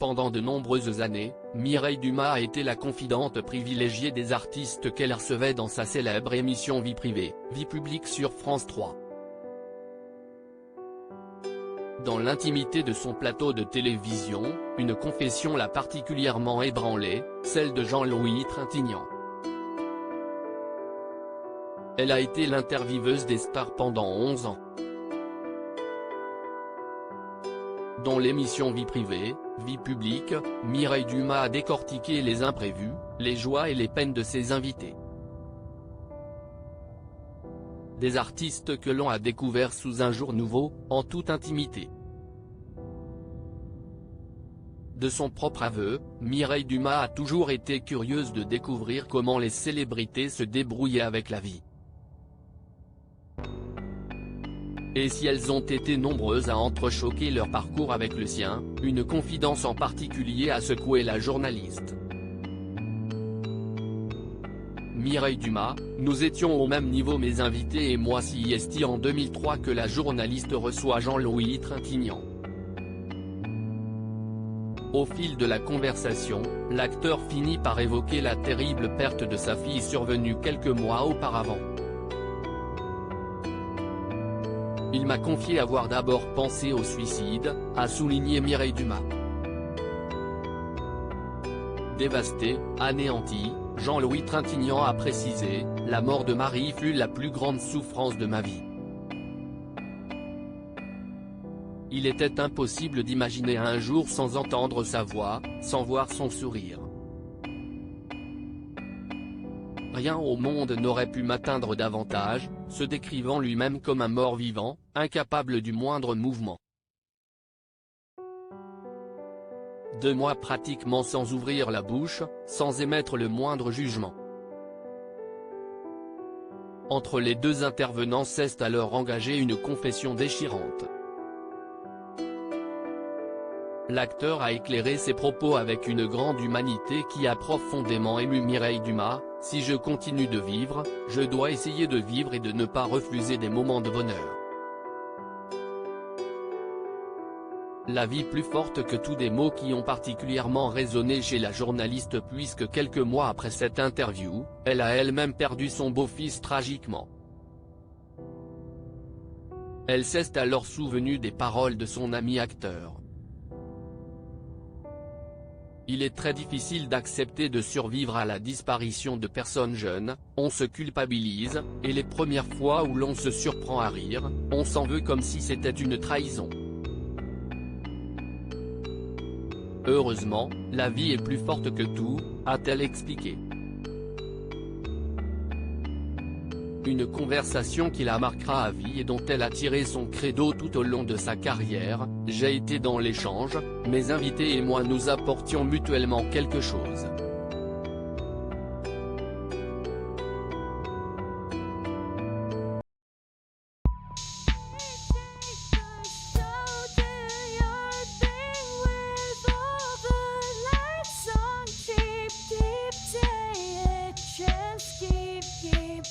Pendant de nombreuses années, Mireille Dumas a été la confidente privilégiée des artistes qu'elle recevait dans sa célèbre émission Vie privée, Vie publique sur France 3. Dans l'intimité de son plateau de télévision, une confession l'a particulièrement ébranlée, celle de Jean-Louis Trintignant. Elle a été l'intervieweuse des stars pendant 11 ans. Dans l'émission Vie privée, Vie publique, Mireille Dumas a décortiqué les imprévus, les joies et les peines de ses invités. Des artistes que l'on a découverts sous un jour nouveau, en toute intimité. De son propre aveu, Mireille Dumas a toujours été curieuse de découvrir comment les célébrités se débrouillaient avec la vie. Et si elles ont été nombreuses à entrechoquer leur parcours avec le sien, une confidence en particulier a secoué la journaliste. Mireille Dumas: nous étions au même niveau mes invités et moi si est en 2003 que la journaliste reçoit Jean-Louis Trintignant. Au fil de la conversation, l'acteur finit par évoquer la terrible perte de sa fille survenue quelques mois auparavant. Il m'a confié avoir d'abord pensé au suicide, a souligné Mireille Dumas. Dévasté, anéanti, Jean-Louis Trintignant a précisé: la mort de Marie fut la plus grande souffrance de ma vie. Il était impossible d'imaginer un jour sans entendre sa voix, sans voir son sourire. Rien au monde n'aurait pu m'atteindre davantage, se décrivant lui-même comme un mort-vivant, incapable du moindre mouvement. 2 mois pratiquement sans ouvrir la bouche, sans émettre le moindre jugement. Entre les deux intervenants s'est alors engagée une confession déchirante. L'acteur a éclairé ses propos avec une grande humanité qui a profondément ému Mireille Dumas: si je continue de vivre, je dois essayer de vivre et de ne pas refuser des moments de bonheur. La vie plus forte que tout, des mots qui ont particulièrement résonné chez la journaliste puisque quelques mois après cette interview, elle a elle-même perdu son beau-fils tragiquement. Elle s'est alors souvenue des paroles de son ami acteur. Il est très difficile d'accepter de survivre à la disparition de personnes jeunes, on se culpabilise, et les premières fois où l'on se surprend à rire, on s'en veut comme si c'était une trahison. Heureusement, la vie est plus forte que tout, a-t-elle expliqué. Une conversation qui la marquera à vie et dont elle a tiré son credo tout au long de sa carrière: j'ai été dans l'échange, mes invités et moi nous apportions mutuellement quelque chose. Keep